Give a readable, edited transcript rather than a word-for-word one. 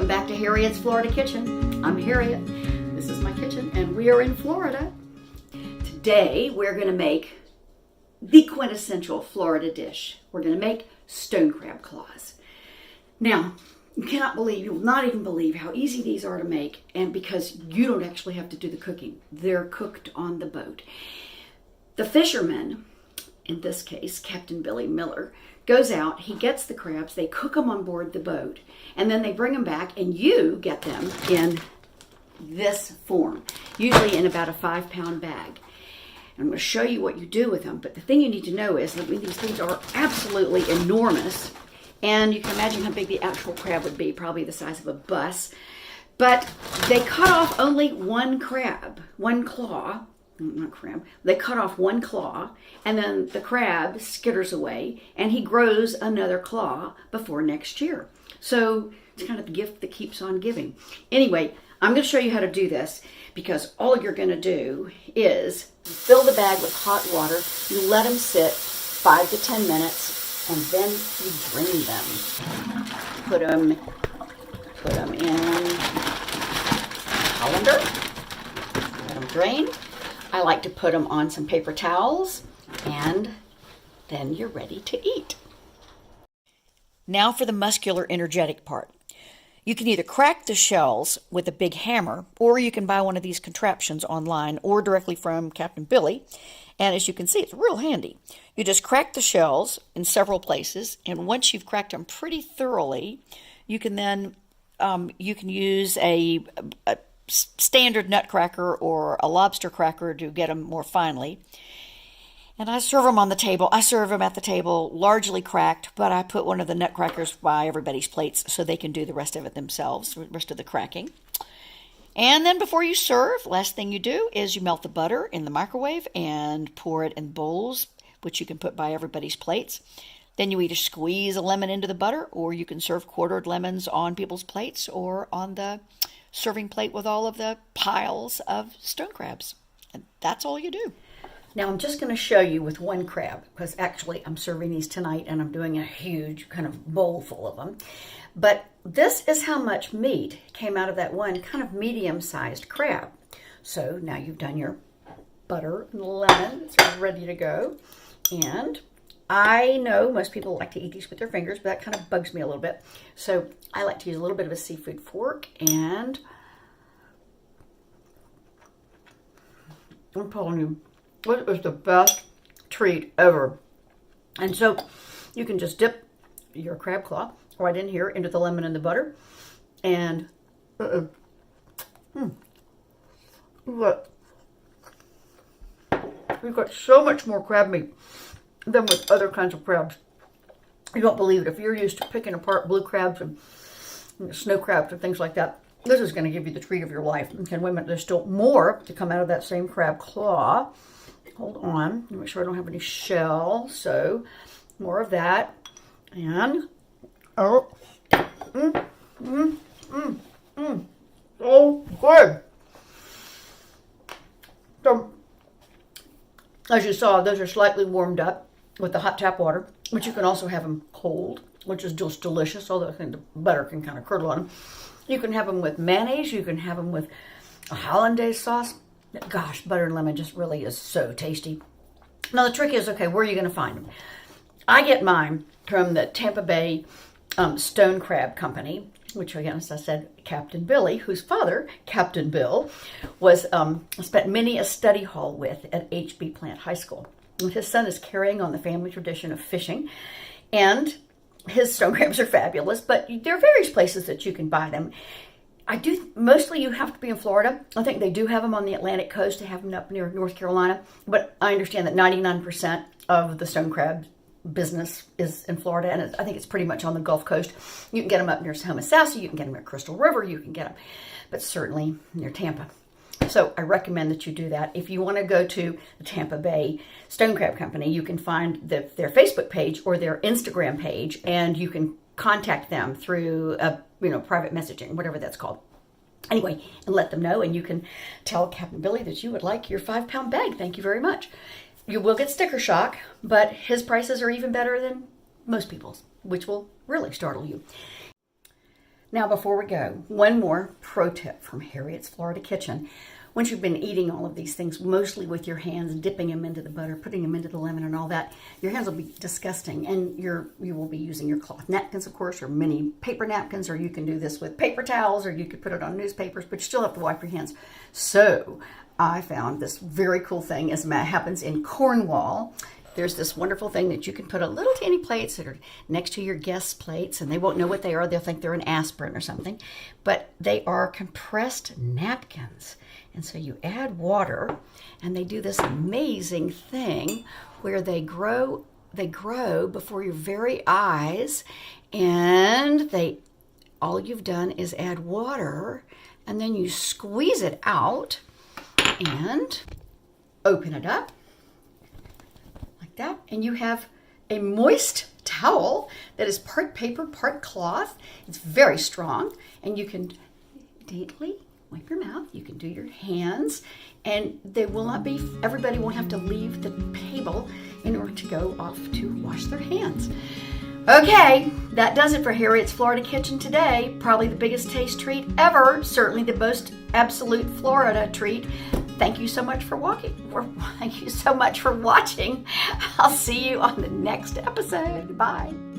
Welcome back to Harriet's Florida Kitchen. I'm Harriet. This is my kitchen and we are in Florida. Today we're going to make the quintessential Florida dish. We're going to make stone crab claws. Now, you will not even believe how easy these are to make, and because you don't actually have to do the cooking. They're cooked on the boat. The fisherman, in this case, Captain Billy Miller, goes out, he gets the crabs, they cook them on board the boat, and then they bring them back, and you get them in this form, usually in about a 5-pound bag. I'm going to show you what you do with them, but the thing you need to know is that these things are absolutely enormous, and you can imagine how big the actual crab would be, probably the size of a bus. But they cut off only one crab, one claw, not crab. They cut off one claw, and then the crab skitters away, and he grows another claw before next year. So it's kind of the gift that keeps on giving. Anyway, I'm going to show you how to do this, because all you're going to do is fill the bag with hot water. You let them sit 5 to 10 minutes, and then you drain them. Put them in a colander. Let them drain. I like to put them on some paper towels, and then you're ready to eat. Now for the muscular, energetic part. You can either crack the shells with a big hammer, or you can buy one of these contraptions online or directly from Captain Billy. And as you can see, it's real handy. You just crack the shells in several places, and once you've cracked them pretty thoroughly, you can then you can use a standard nutcracker or a lobster cracker to get them more finely. And I serve them on the table. I serve them at the table largely cracked, but I put one of the nutcrackers by everybody's plates so they can do the rest of it themselves, the rest of the cracking. And then before you serve, last thing you do is you melt the butter in the microwave and pour it in bowls, which you can put by everybody's plates. Then you either squeeze a lemon into the butter, or you can serve quartered lemons on people's plates or on the serving plate with all of the piles of stone crabs. And that's all you do. Now I'm just going to show you with one crab, because actually I'm serving these tonight and I'm doing a huge kind of bowl full of them. But this is how much meat came out of that one kind of medium-sized crab. So now you've done your butter and lemon. It's ready to go. And I know most people like to eat these with their fingers, but that kind of bugs me a little bit. So I like to use a little bit of a seafood fork, and I'm telling you, it was the best treat ever. And so you can just dip your crab claw right in here into the lemon and the butter, and we've got so much more crab meat than with other kinds of crabs. You don't believe it. If you're used to picking apart blue crabs and snow crabs and things like that, this is going to give you the treat of your life. Okay, wait a minute, there's still more to come out of that same crab claw. Hold on, make sure I don't have any shell. So more of that, and oh, so good. So as you saw, those are slightly warmed up with the hot tap water, but you can also have them cold, which is just delicious, although I think the butter can kind of curdle on them. You can have them with mayonnaise, you can have them with a hollandaise sauce. Gosh, butter and lemon just really is so tasty. Now the trick is, okay, where are you going to find them? I get mine from the Tampa Bay Stone Crab Company, which again, as I said, Captain Billy, whose father, Captain Bill, was spent many a study hall with at H.B. Plant High School. And his son is carrying on the family tradition of fishing, and his stone crabs are fabulous, but there are various places that you can buy them. Mostly you have to be in Florida. I think they do have them on the Atlantic coast. They have them up near North Carolina, but I understand that 99% of the stone crab business is in Florida, and I think it's pretty much on the Gulf Coast. You can get them up near Homosassa, you can get them at Crystal River, you can get them, but certainly near Tampa. So I recommend that you do that. If you want to go to the Tampa Bay Stone Crab Company, you can find their Facebook page or their Instagram page, and you can contact them through private messaging, whatever that's called. Anyway, and let them know, and you can tell Captain Billy that you would like your 5-pound bag. Thank you very much. You will get sticker shock, but his prices are even better than most people's, which will really startle you. Now, before we go, one more pro tip from Harriet's Florida Kitchen. Once you've been eating all of these things, mostly with your hands, dipping them into the butter, putting them into the lemon and all that, your hands will be disgusting, and you will be using your cloth napkins, of course, or mini paper napkins, or you can do this with paper towels, or you could put it on newspapers, but you still have to wipe your hands. So I found this very cool thing, as it happens in Cornwall. There's this wonderful thing that you can put on little tiny plates that are next to your guests' plates, and they won't know what they are. They'll think they're an aspirin or something, but they are compressed napkins. And so you add water, and they do this amazing thing where they grow before your very eyes, and all you've done is add water, and then you squeeze it out and open it up like that, and you have a moist towel that is part paper, part cloth. It's very strong, and you can daintily wipe your mouth. You can do your hands, and everybody won't have to leave the table in order to go off to wash their hands. Okay, that does it for Harriet's Florida Kitchen today. Probably the biggest taste treat ever. Certainly the most absolute Florida treat. Thank you so much for watching. I'll see you on the next episode. Bye.